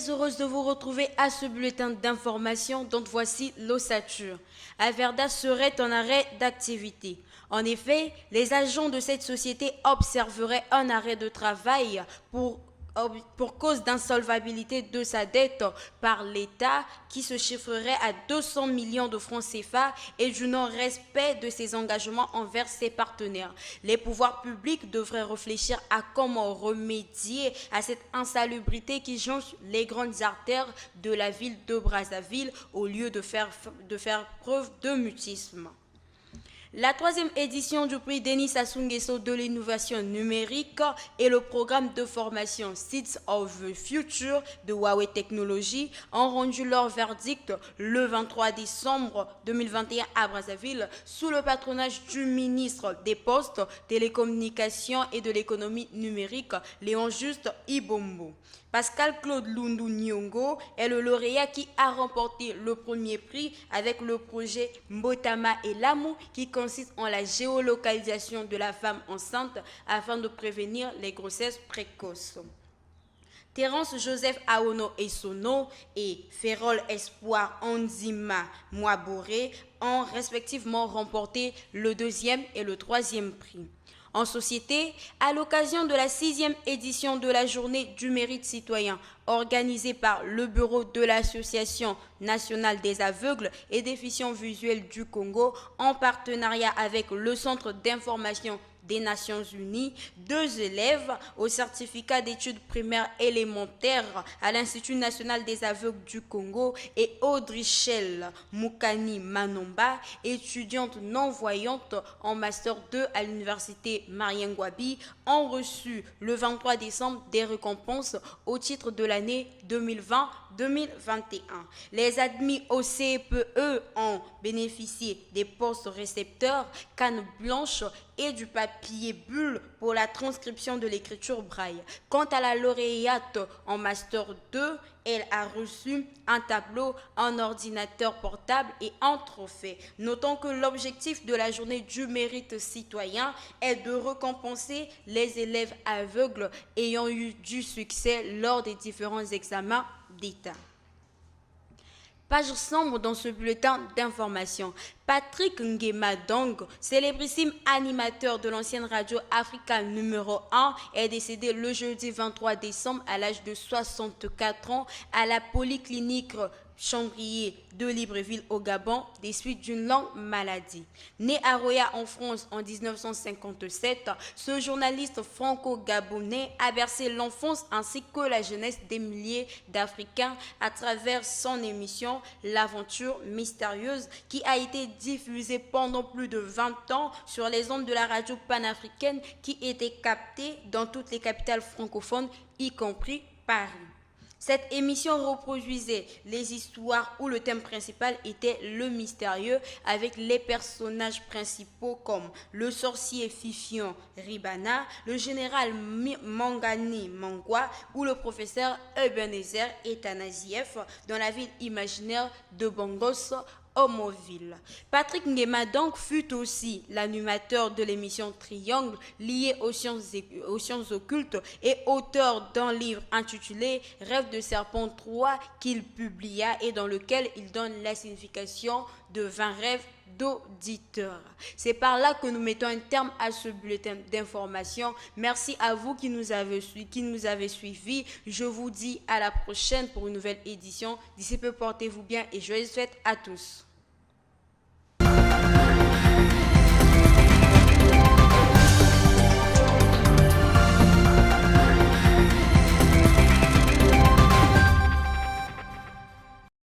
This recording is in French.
très heureuse de vous retrouver à ce bulletin d'information dont voici l'ossature. Averda serait en arrêt d'activité. En effet, les agents de cette société observeraient un arrêt de travail pour cause d'insolvabilité de sa dette par l'État qui se chiffrerait à 200 millions de francs CFA et du non-respect de ses engagements envers ses partenaires. Les pouvoirs publics devraient réfléchir à comment remédier à cette insalubrité qui jonche les grandes artères de la ville de Brazzaville au lieu de faire preuve de mutisme. La troisième édition du prix Denis Sassou Nguesso de l'innovation numérique et le programme de formation Seeds of the Future de Huawei Technologies ont rendu leur verdict le 23 décembre 2021 à Brazzaville sous le patronage du ministre des Postes, Télécommunications et de l'économie numérique, Léon Juste Ibombo. Pascal Claude Lundu Nyongo est le lauréat qui a remporté le premier prix avec le projet Mbotama et Lamu qui consiste en la géolocalisation de la femme enceinte afin de prévenir les grossesses précoces. Terence Joseph Aono Essono et Ferrol Espoir Onzima Mwaboré ont respectivement remporté le deuxième et le troisième prix. En société, à l'occasion de la 6e édition de la Journée du mérite citoyen, organisée par le Bureau de l'Association nationale des aveugles et déficients visuels du Congo, en partenariat avec le Centre d'information des Nations Unies, 2 élèves au certificat d'études primaires élémentaires à l'Institut national des aveugles du Congo et Audrichelle Moukani Manomba, étudiante non-voyante en Master 2 à l'Université Marien Ngouabi, ont reçu le 23 décembre des récompenses au titre de l'année 2020-2021. Les admis au CPE ont bénéficié des postes récepteurs, cannes blanches et du papier bulle pour la transcription de l'écriture braille. Quant à la lauréate en Master 2, elle a reçu un tableau, un ordinateur portable et un trophée. Notons que l'objectif de la journée du mérite citoyen est de récompenser les élèves aveugles ayant eu du succès lors des différents examens d'État. Page sombre dans ce bulletin d'information. Patrick Nguema Dong, célébrissime animateur de l'ancienne radio Africa numéro 1, est décédé le jeudi 23 décembre à l'âge de 64 ans à la polyclinique Chambrier de Libreville au Gabon des suites d'une longue maladie. Né à Roya en France en 1957, ce journaliste franco-gabonais a bercé l'enfance ainsi que la jeunesse des milliers d'Africains à travers son émission L'aventure mystérieuse qui a été diffusée pendant plus de 20 ans sur les ondes de la radio panafricaine qui était captée dans toutes les capitales francophones, y compris Paris. Cette émission reproduisait les histoires où le thème principal était le mystérieux avec les personnages principaux comme le sorcier Fifion Ribana, le général Mangani Mangwa ou le professeur Ebenezer Etanaziev dans la ville imaginaire de Bongos, Homoville. Patrick Nguema donc fut aussi l'animateur de l'émission Triangle liée aux sciences occultes et auteur d'un livre intitulé Rêve de serpent 3 qu'il publia et dans lequel il donne la signification de 20 rêves d'auditeurs. C'est par là que nous mettons un terme à ce bulletin d'information. Merci à vous qui nous avez suivis. Je vous dis à la prochaine pour une nouvelle édition. D'ici peu, portez-vous bien et joyeuses fêtes à tous.